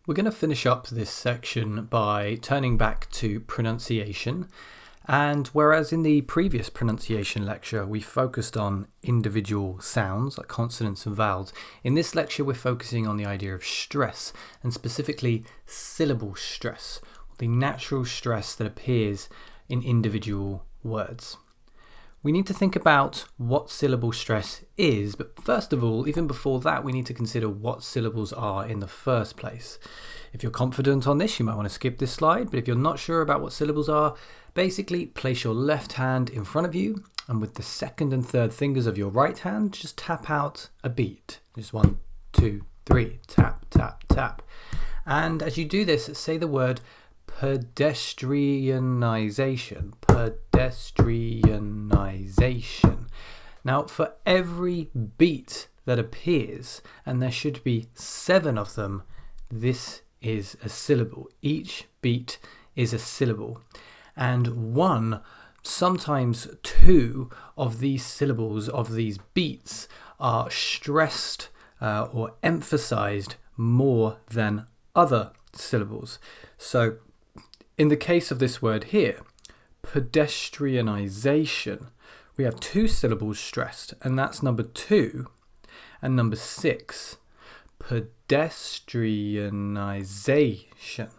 We're going to finish up this section by turning back to pronunciation. And whereas in the previous pronunciation lecture we focused on individual sounds like consonants and vowels, in this lecture we're focusing on the idea of stress, and specifically syllable stress, the natural stress that appears in individual words. We need to think about what syllable stress is, but first of all, even before that, we need to consider what syllables are in the first place. If you're confident on this, you might want to skip this slide, but if you're not sure about what syllables are, basically place your left hand in front of you, and with the second and third fingers of your right hand, just tap out a beat. Just 1, 2, 3, tap, tap, tap. And as you do this, say the word pedestrianisation. Pedestrianisation. Now, for every beat that appears, and there should be 7 of them, this is a syllable. Each beat is a syllable. And 1, sometimes 2 of these syllables, of these beats, are stressed or emphasized more than other syllables. So, in the case of this word here, pedestrianisation, we have 2 syllables stressed, and that's number 2 and number 6. Pedestrianisation.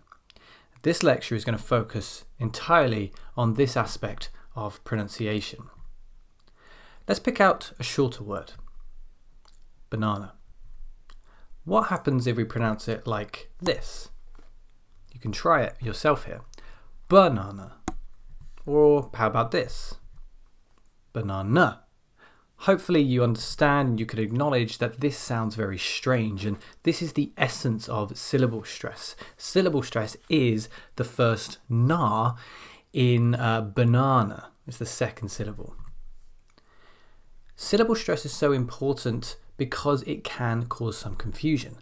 This lecture is going to focus entirely on this aspect of pronunciation. Let's pick out a shorter word. Banana. What happens if we pronounce it like this? You can try it yourself here. Banana. Or how about this? Banana. Hopefully you understand and you can acknowledge that this sounds very strange, and this is the essence of syllable stress. Syllable stress is the first na in banana. It's the second syllable. Syllable stress is so important because it can cause some confusion.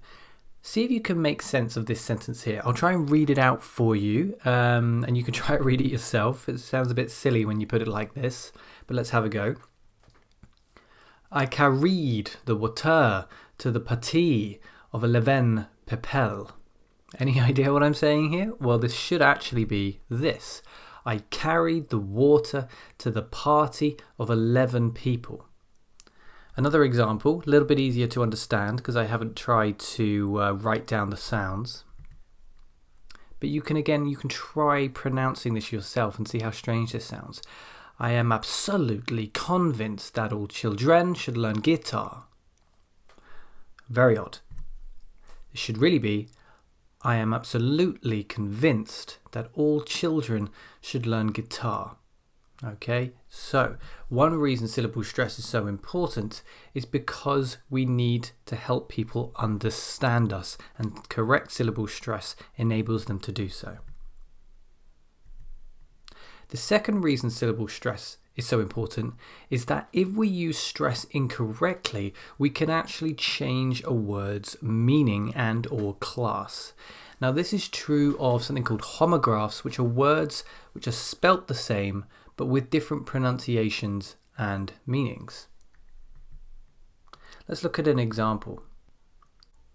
See if you can make sense of this sentence here. I'll try and read it out for you, and you can try to read it yourself. It sounds a bit silly when you put it like this, but let's have a go. I carried the water to the party of 11 people. Any idea what I'm saying here? Well, this should actually be this. I carried the water to the party of 11 people. Another example, a little bit easier to understand because I haven't tried to write down the sounds. But you can try pronouncing this yourself and see how strange this sounds. I am absolutely convinced that all children should learn guitar. Very odd. It should really be, I am absolutely convinced that all children should learn guitar. Okay, so one reason syllable stress is so important is because we need to help people understand us, and correct syllable stress enables them to do so. The second reason syllable stress is so important is that if we use stress incorrectly, we can actually change a word's meaning and or class. Now this is true of something called homographs, which are words which are spelt the same but with different pronunciations and meanings. Let's look at an example.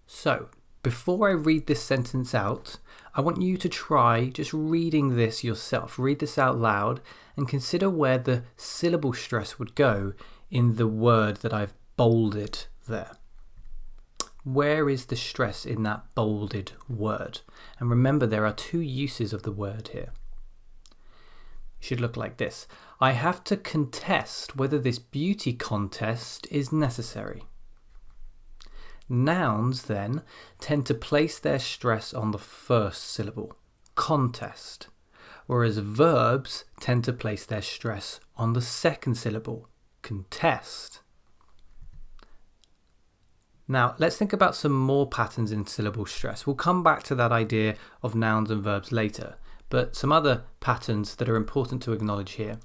So, before I read this sentence out, I want you to try just reading this yourself. Read this out loud and consider where the syllable stress would go in the word that I've bolded there. Where is the stress in that bolded word? And remember, there are 2 uses of the word here. It should look like this. I have to contest whether this beauty contest is necessary. Nouns then tend to place their stress on the first syllable, contest, whereas verbs tend to place their stress on the second syllable, contest. Now, let's think about some more patterns in syllable stress. We'll come back to that idea of nouns and verbs later, but some other patterns that are important to acknowledge here.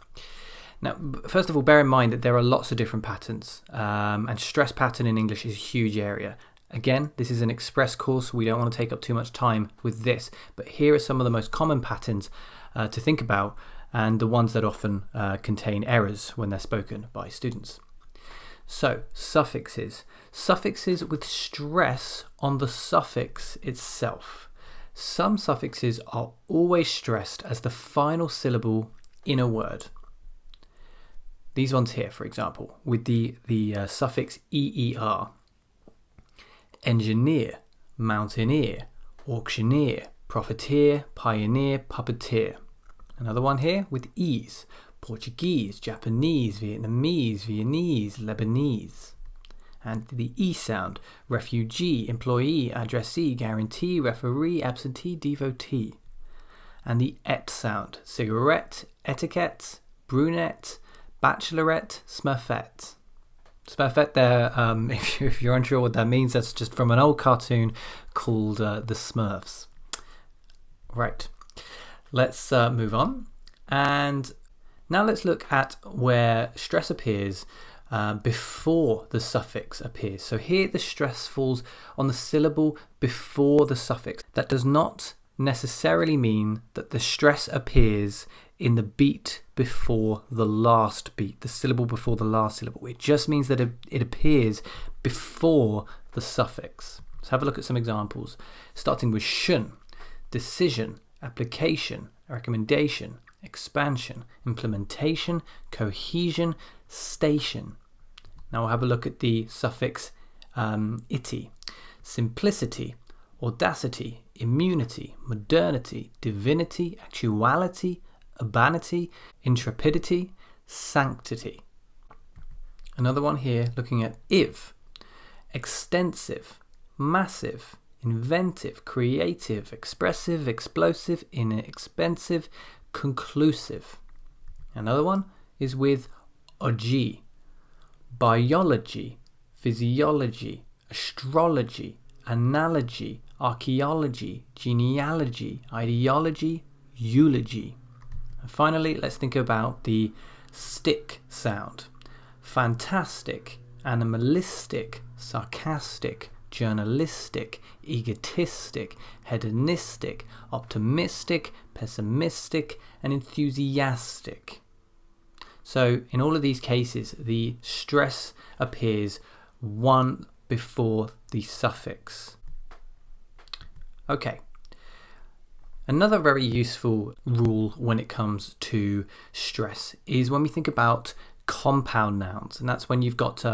Now, first of all, bear in mind that there are lots of different patterns, and stress pattern in English is a huge area. Again, this is an express course, so we don't want to take up too much time with this, but here are some of the most common patterns to think about, and the ones that often contain errors when they're spoken by students. So, suffixes. Suffixes with stress on the suffix itself. Some suffixes are always stressed as the final syllable in a word. These ones here, for example, with the suffix EER. Engineer, mountaineer, auctioneer, profiteer, pioneer, puppeteer. Another one here with E's. Portuguese, Japanese, Vietnamese, Viennese, Lebanese. And the E sound, refugee, employee, addressee, guarantee, referee, absentee, devotee. And the Et sound, cigarette, etiquette, brunette, bachelorette, smurfette. Smurfette there, if you're unsure what that means, that's just from an old cartoon called The Smurfs. Right, let's move on. And now let's look at where stress appears before the suffix appears. So here the stress falls on the syllable before the suffix. That does not necessarily mean that the stress appears in the beat before the last beat, the syllable before the last syllable. It just means that it appears before the suffix. Let's have a look at some examples, starting with shun, decision, application, recommendation, expansion, implementation, cohesion, station. Now we'll have a look at the suffix ity, simplicity, audacity, immunity, modernity, divinity, actuality, urbanity, intrepidity, sanctity. Another one here looking at iv, extensive, massive, inventive, creative, expressive, explosive, inexpensive, conclusive. Another one is with oji, biology, physiology, astrology, analogy, archaeology, genealogy, ideology, eulogy. And finally, let's think about the stick sound. Fantastic, animalistic, sarcastic, journalistic, egotistic, hedonistic, optimistic, pessimistic, and enthusiastic. So in all of these cases, the stress appears one before the suffix. Okay. Another very useful rule when it comes to stress is when we think about compound nouns, and that's when you've got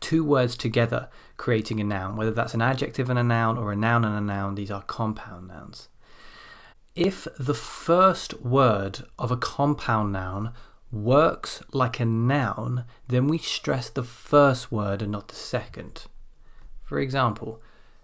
two words together creating a noun, whether that's an adjective and a noun or a noun and a noun. These are compound nouns. If the first word of a compound noun works like a noun, then we stress the first word and not the second. For example,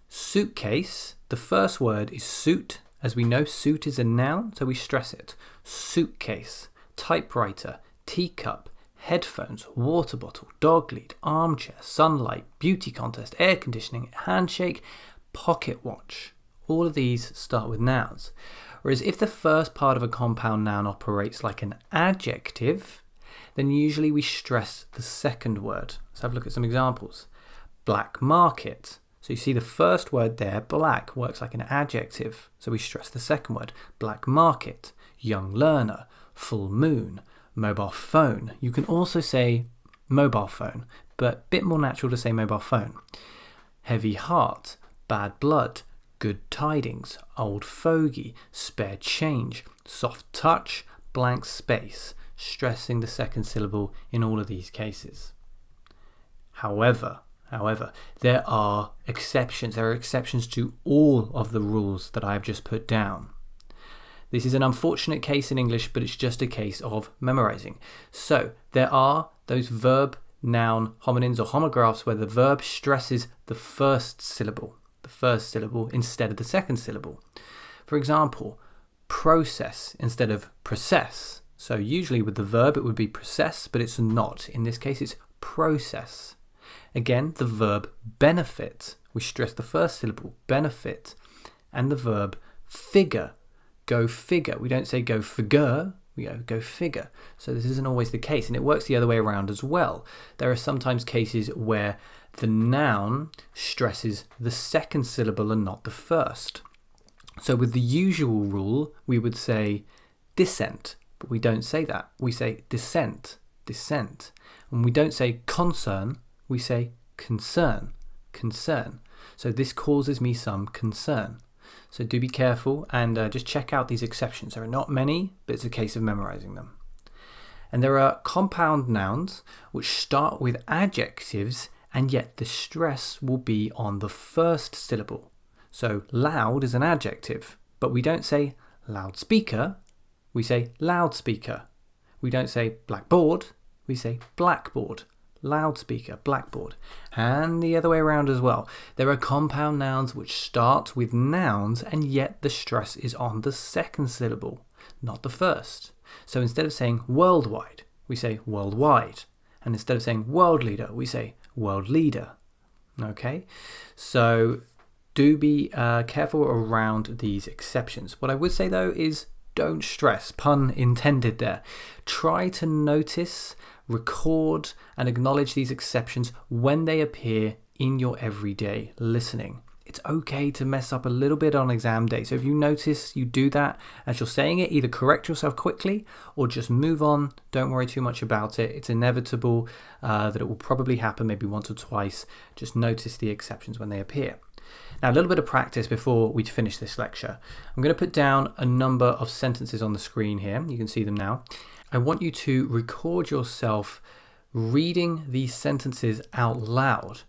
suitcase, the first word is suit. As we know, suit is a noun, so we stress it. Suitcase, typewriter, teacup, headphones, water bottle, dog lead, armchair, sunlight, beauty contest, air conditioning, handshake, pocket watch. All of these start with nouns. Whereas if the first part of a compound noun operates like an adjective, then usually we stress the second word. Let's have a look at some examples. Black market. So you see the first word there, black, works like an adjective. So we stress the second word. Black market, young learner, full moon, mobile phone. You can also say mobile phone, but a bit more natural to say mobile phone. Heavy heart, bad blood, good tidings, old fogey, spare change, soft touch, blank space, stressing the second syllable in all of these cases. However, there are exceptions. There are exceptions to all of the rules that I have just put down. This is an unfortunate case in English, but it's just a case of memorizing. So there are those verb, noun, homonyms or homographs where the verb stresses the first syllable instead of the second syllable. For example, process instead of process. So usually with the verb it would be process, but it's not. In this case it's process. Again, the verb benefit, we stress the first syllable, benefit, and the verb figure, go figure. We don't say go figure, we go figure. So this isn't always the case, and it works the other way around as well. There are sometimes cases where the noun stresses the second syllable and not the first. So with the usual rule, we would say descent, but we don't say that. We say descent, descent. And we don't say concern, we say concern, concern. So this causes me some concern. So do be careful and just check out these exceptions. There are not many, but it's a case of memorizing them. And there are compound nouns which start with adjectives, and yet the stress will be on the first syllable. So loud is an adjective, but we don't say loudspeaker, we say loudspeaker. We don't say blackboard, we say blackboard. Loudspeaker, blackboard. And the other way around as well. There are compound nouns which start with nouns, and yet the stress is on the second syllable, not the first. So instead of saying worldwide, we say worldwide. And instead of saying world leader, we say world leader. Okay? So do be careful around these exceptions. What I would say though is don't stress, pun intended there. Try to notice, record and acknowledge these exceptions when they appear in your everyday listening. It's okay to mess up a little bit on exam day. So if you notice you do that as you're saying it, either correct yourself quickly or just move on. Don't worry too much about it. It's inevitable that it will probably happen maybe once or twice. Just notice the exceptions when they appear. Now, a little bit of practice before we finish this lecture. I'm going to put down a number of sentences on the screen here. You can see them now. I want you to record yourself reading these sentences out loud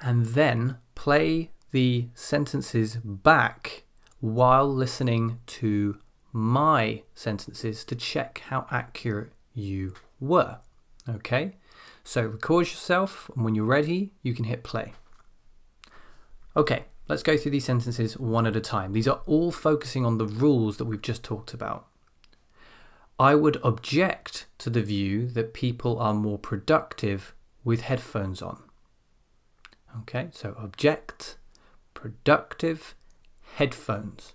and then play the sentences back while listening to my sentences to check how accurate you were. Okay? So record yourself, and when you're ready, you can hit play. Okay, let's go through these sentences one at a time. These are all focusing on the rules that we've just talked about. I would object to the view that people are more productive with headphones on. Okay, so object, productive, headphones.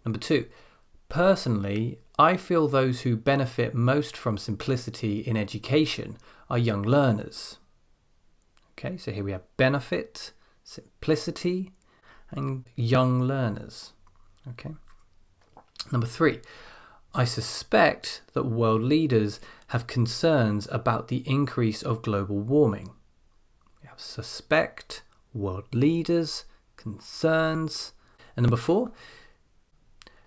Number 2, personally, I feel those who benefit most from simplicity in education are young learners. Okay, so here we have benefit, simplicity, and young learners. Okay. Number 3, I suspect that world leaders have concerns about the increase of global warming. We have suspect, world leaders, concerns. And number 4,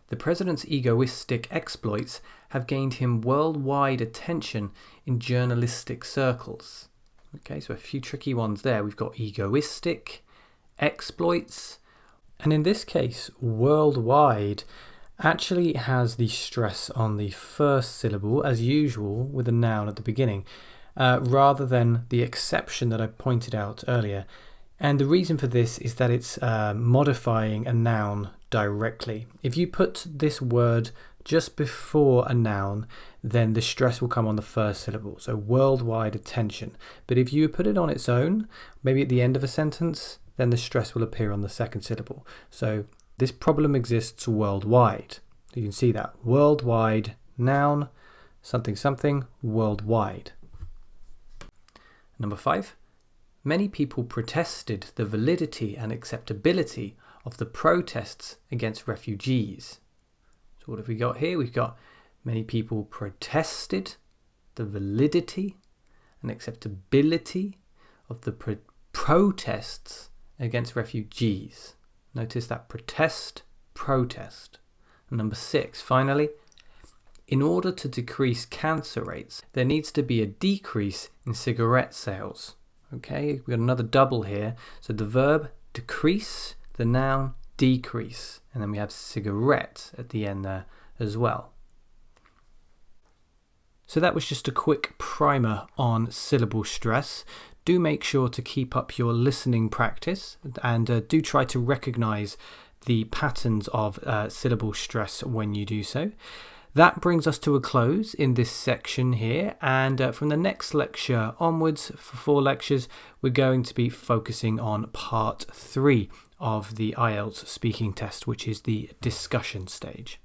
the president's egoistic exploits have gained him worldwide attention in journalistic circles. Okay, so a few tricky ones there. We've got egoistic, exploits, and in this case, worldwide actually has the stress on the first syllable, as usual, with a noun at the beginning, rather than the exception that I pointed out earlier. And the reason for this is that it's modifying a noun directly. If you put this word just before a noun, then the stress will come on the first syllable, so worldwide attention. But if you put it on its own, maybe at the end of a sentence, then the stress will appear on the second syllable. So this problem exists worldwide. You can see that. Worldwide, noun, something, something, worldwide. Number 5. Many people protested the validity and acceptability of the protests against refugees. So what have we got here? We've got many people protested the validity and acceptability of the protests against refugees. Notice that protest, protest. And number 6, finally, in order to decrease cancer rates, there needs to be a decrease in cigarette sales. Okay, we've got another double here. So the verb decrease, the noun decrease, and then we have cigarette at the end there as well. So that was just a quick primer on syllable stress. Do make sure to keep up your listening practice and do try to recognize the patterns of syllable stress when you do so. That brings us to a close in this section here, and from the next lecture onwards, for 4 lectures, we're going to be focusing on part 3 of the IELTS speaking test, which is the discussion stage.